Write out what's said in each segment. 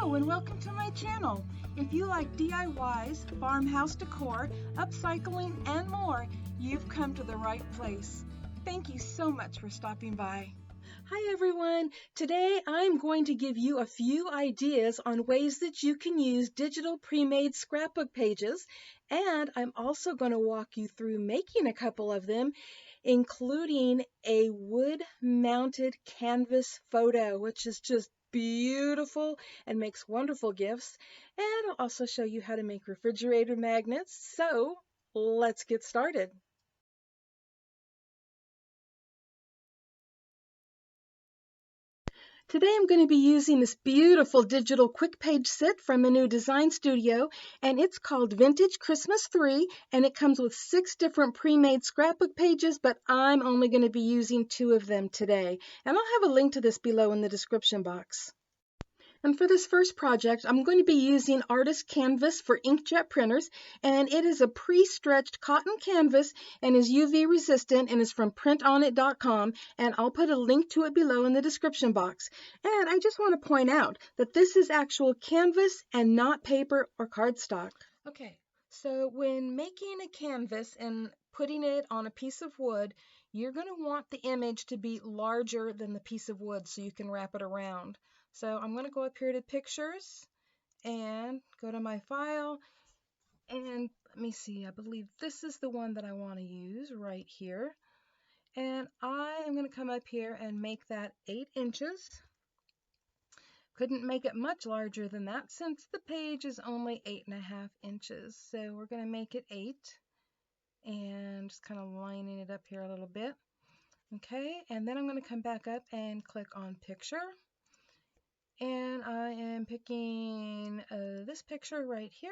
Hello and welcome to my channel. If you like DIYs, farmhouse decor, upcycling, and more, you've come to the right place. Thank you so much for stopping by. Hi everyone! Today I'm going to give you a few ideas on ways that you can use digital pre-made scrapbook pages, and I'm also going to walk you through making a couple of them, including a wood-mounted canvas photo, which is just beautiful and makes wonderful gifts. And I'll also show you how to make refrigerator magnets. So let's get started. Today I'm going to be using this beautiful digital quick page set from a new design studio, and it's called Vintage Christmas 3, and it comes with 6 different pre-made scrapbook pages, but I'm only going to be using 2 of them today. And I'll have a link to this below in the description box. And for this first project, I'm going to be using Artist Canvas for inkjet printers, and it is a pre-stretched cotton canvas and is UV resistant and is from printonit.com, and I'll put a link to it below in the description box. And I just want to point out that this is actual canvas and not paper or cardstock. Okay, so when making a canvas and putting it on a piece of wood, you're going to want the image to be larger than the piece of wood so you can wrap it around. So I'm going to go up here to Pictures and go to my file, and let me see, I believe this is the one that I want to use right here. And I am going to come up here and make that 8 inches. Couldn't make it much larger than that since the page is only 8.5 inches. So we're going to make it 8 and just kind of lining it up here a little bit. Okay, and then I'm going to come back up and click on Picture. And I am picking this picture right here.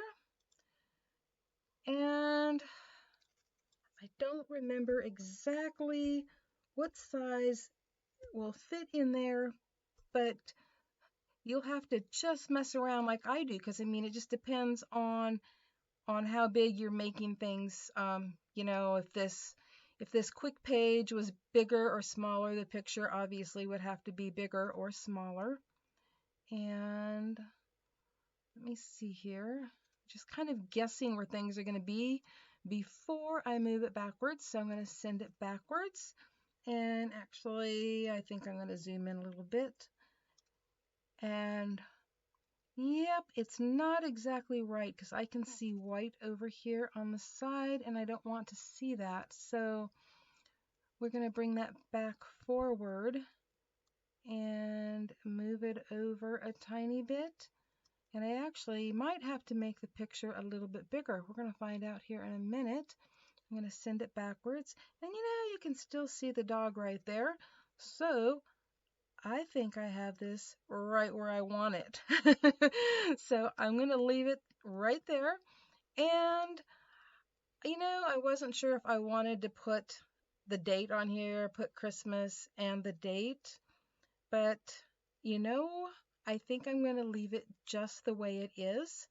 And I don't remember exactly what size will fit in there, but you'll have to just mess around like I do, because I mean it just depends on how big you're making things. You know, if this quick page was bigger or smaller, the picture obviously would have to be bigger or smaller. And let me see here, just kind of guessing where things are going to be before I move it backwards. So I'm going to send it backwards, and actually I think I'm going to zoom in a little bit, and yep, it's not exactly right because I can see white over here on the side and I don't want to see that. So we're going to bring that back forward and move it over a tiny bit. And I actually might have to make the picture a little bit bigger. We're going to find out here in a minute. I'm going to send it backwards. And you know, you can still see the dog right there. So I think I have this right where I want it. So I'm going to leave it right there. And you know, I wasn't sure if I wanted to put the date on here, put Christmas and the date. But you know, I think I'm going to leave it just the way it is.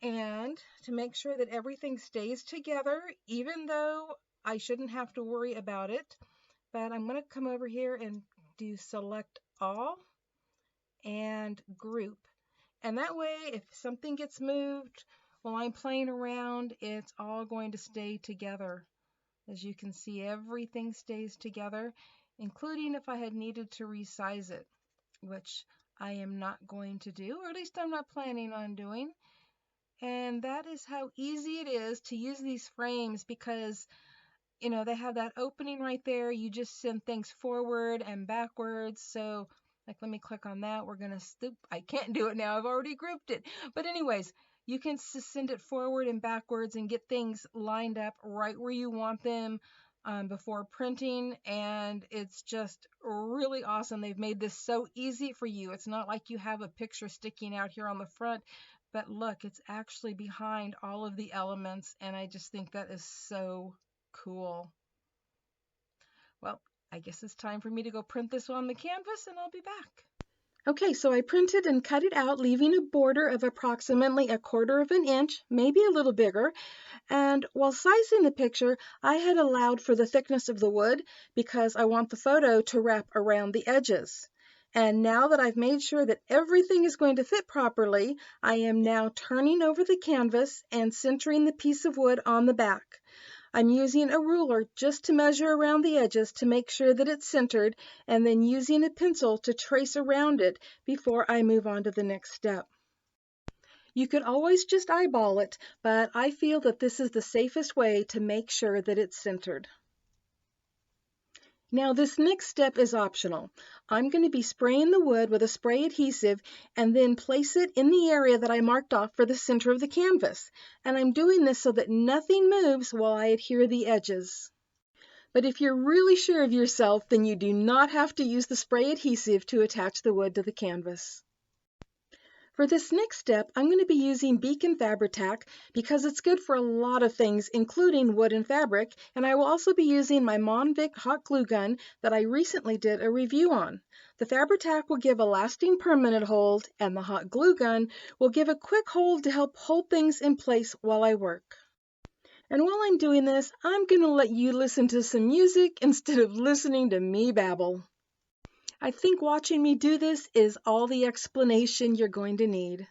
And to make sure that everything stays together, even though I shouldn't have to worry about it, but I'm going to come over here and do Select All and Group. And that way, if something gets moved while I'm playing around, it's all going to stay together. As you can see, everything stays together, including if I had needed to resize it, which I am not going to do, or at least I'm not planning on doing. And that is how easy it is to use these frames, because you know they have that opening right there. You just send things forward and backwards. So like, let me click on that. We're gonna I can't do it now, I've already grouped it. But anyways, you can send it forward and backwards and get things lined up right where you want them before printing, and it's just really awesome. They've made this so easy for you. It's not like you have a picture sticking out here on the front, but look, it's actually behind all of the elements, and I just think that is so cool. Well, I guess it's time for me to go print this on the canvas, and I'll be back. Okay, so I printed and cut it out, leaving a border of approximately 1/4 inch, maybe a little bigger. And while sizing the picture, I had allowed for the thickness of the wood because I want the photo to wrap around the edges. And now that I've made sure that everything is going to fit properly, I am now turning over the canvas and centering the piece of wood on the back. I'm using a ruler just to measure around the edges to make sure that it's centered, and then using a pencil to trace around it before I move on to the next step. You could always just eyeball it, but I feel that this is the safest way to make sure that it's centered. Now this next step is optional. I'm going to be spraying the wood with a spray adhesive and then place it in the area that I marked off for the center of the canvas. And I'm doing this so that nothing moves while I adhere the edges. But if you're really sure of yourself, then you do not have to use the spray adhesive to attach the wood to the canvas. For this next step, I'm going to be using Beacon Fabri-Tac because it's good for a lot of things, including wood and fabric, and I will also be using my Monvic hot glue gun that I recently did a review on. The Fabri-Tac will give a lasting permanent hold, and the hot glue gun will give a quick hold to help hold things in place while I work. And while I'm doing this, I'm going to let you listen to some music instead of listening to me babble. I think watching me do this is all the explanation you're going to need.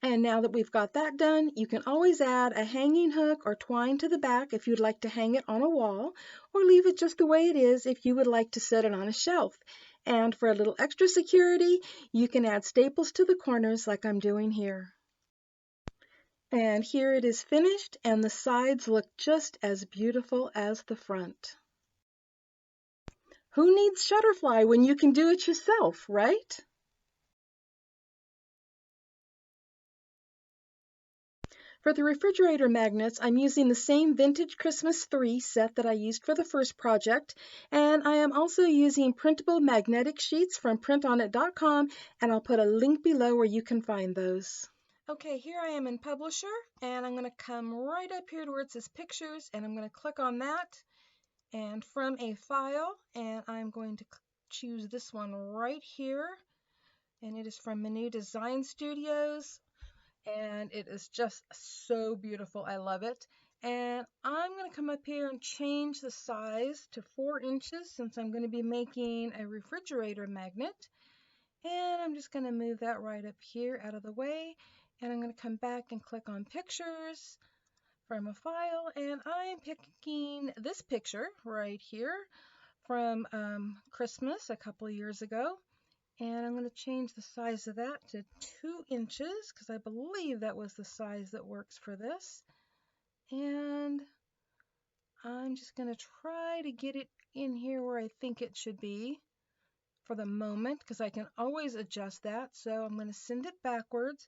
And now that we've got that done, you can always add a hanging hook or twine to the back if you'd like to hang it on a wall, or leave it just the way it is if you would like to set it on a shelf. And for a little extra security, you can add staples to the corners like I'm doing here. And here it is finished, and the sides look just as beautiful as the front. Who needs Shutterfly when you can do it yourself, right? For the refrigerator magnets, I'm using the same Vintage Christmas 3 set that I used for the first project, and I am also using printable magnetic sheets from printonit.com, and I'll put a link below where you can find those. Okay, here I am in Publisher, and I'm going to come right up here to where it says Pictures, and I'm going to click on that, and from a file, and I'm going to choose this one right here, and it is from Menu Design Studios, and it is just so beautiful. I love it. And I'm going to come up here and change the size to 4 inches since I'm going to be making a refrigerator magnet. And I'm just going to move that right up here out of the way. And I'm going to come back and click on Pictures from a file. And I'm picking this picture right here from Christmas a couple of years ago. And I'm going to change the size of that to 2 inches because I believe that was the size that works for this. And I'm just going to try to get it in here where I think it should be for the moment because I can always adjust that. So I'm going to send it backwards,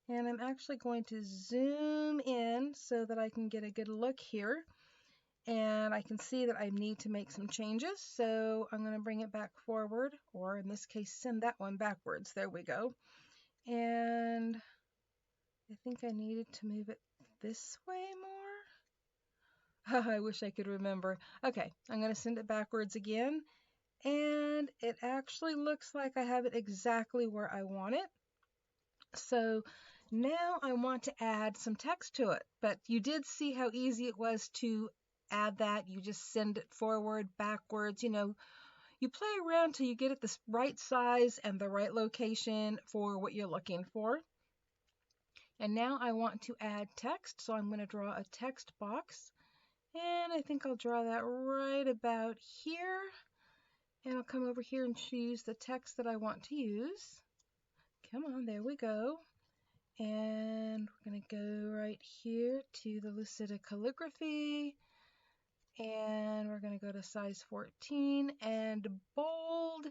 and I'm actually going to zoom in so that I can get a good look here. And I can see that I need to make some changes, so I'm going to bring it back forward, or in this case, send that one backwards. There we go. And I think I needed to move it this way more. I wish I could remember. Okay, I'm going to send it backwards again, and it actually looks like I have it exactly where I want it. So now I want to add some text to it, but you did see how easy it was to add that. You just send it forward, backwards, you play around till you get it the right size and the right location for what you're looking for. And now I want to add text, so I'm going to draw a text box, and I think I'll draw that right about here, and I'll come over here and choose the text that I want to use. Come on, there we go. And we're going to go right here to the Lucida calligraphy, and we're going to go to size 14 and bold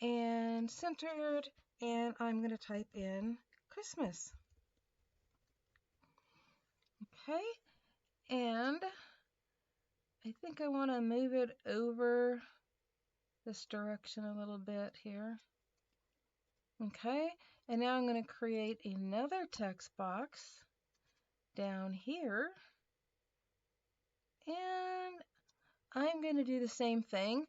and centered, and I'm going to type in Christmas. Okay, and I think I want to move it over this direction a little bit here. Okay, and now I'm going to create another text box down here, and I'm going to do the same thing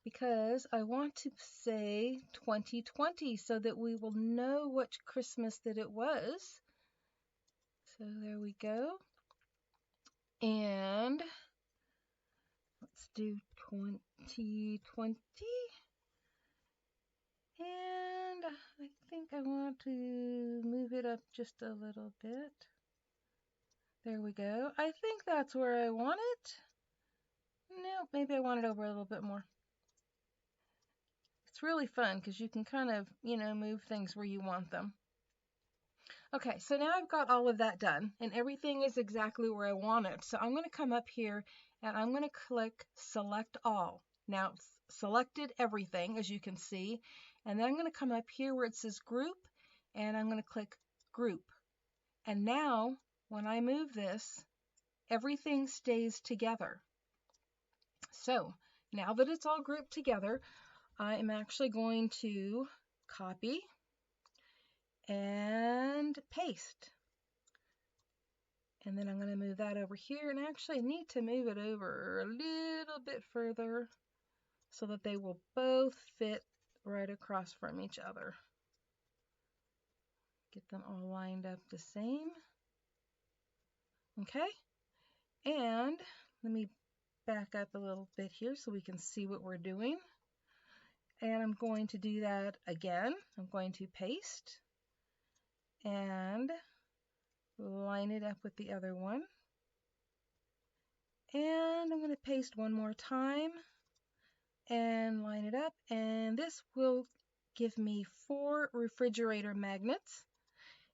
because I want to say 2020 so that we will know which Christmas that it was. So there we go. And let's do 2020. And I think I want to move it up just a little bit. There we go. I think that's where I want it. No, maybe I want it over a little bit more. It's really fun because you can kind of, move things where you want them. Okay, so now I've got all of that done and everything is exactly where I want it. So I'm going to come up here and I'm going to click Select All. Now it's selected everything, as you can see, and then I'm going to come up here where it says Group, and I'm going to click Group. And now when I move this, everything stays together. So now that it's all grouped together, I am actually going to copy and paste. And then I'm going to move that over here, and actually need to move it over a little bit further so that they will both fit right across from each other. Get them all lined up the same. Okay, and let me back up a little bit here so we can see what we're doing. And I'm going to do that again. I'm going to paste and line it up with the other one. And I'm going to paste one more time and line it up. And this will give me 4 refrigerator magnets.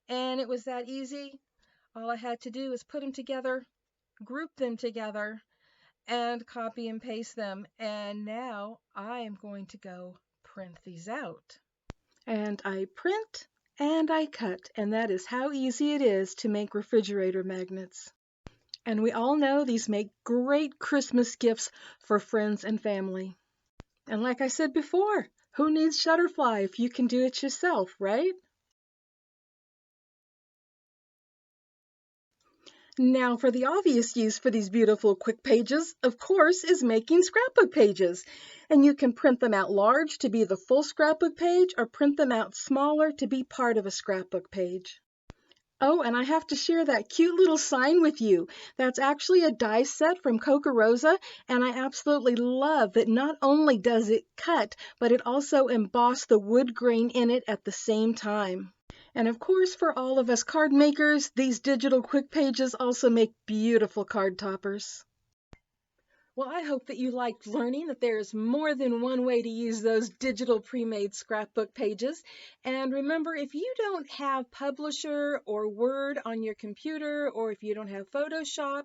And it was that easy. All I had to do was put them together, group them together, and copy and paste them. And now I am going to go print these out. And I print and I cut, and that is how easy it is to make refrigerator magnets. And we all know these make great Christmas gifts for friends and family. And like I said before, who needs Shutterfly if you can do it yourself, right? Now for the obvious use for these beautiful quick pages, of course, is making scrapbook pages. And you can print them out large to be the full scrapbook page or print them out smaller to be part of a scrapbook page. Oh, and I have to share that cute little sign with you. That's actually a die set from Rosa, and I absolutely love that not only does it cut, but it also embossed the wood grain in it at the same time. And of course, for all of us card makers, these digital quick pages also make beautiful card toppers. Well, I hope that you liked learning that there's more than one way to use those digital pre-made scrapbook pages. And remember, if you don't have Publisher or Word on your computer, or if you don't have Photoshop,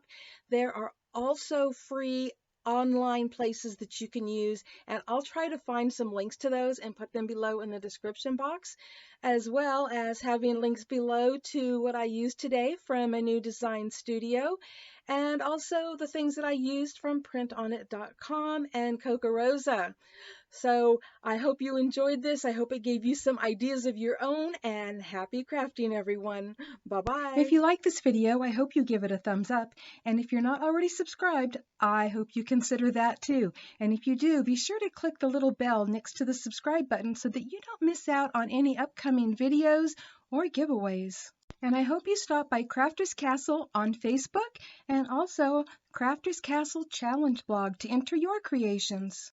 there are also free online places that you can use, and I'll try to find some links to those and put them below in the description box, as well as having links below to what I used today from a new design studio, and also the things that I used from printonit.com and Rosa. So I hope you enjoyed this. I hope it gave you some ideas of your own, and happy crafting, everyone. Bye-bye. If you like this video, I hope you give it a thumbs up. And if you're not already subscribed, I hope you consider that too. And if you do, be sure to click the little bell next to the subscribe button so that you don't miss out on any upcoming videos or giveaways. And I hope you stop by Crafters Castle on Facebook and also Crafters Castle Challenge blog to enter your creations.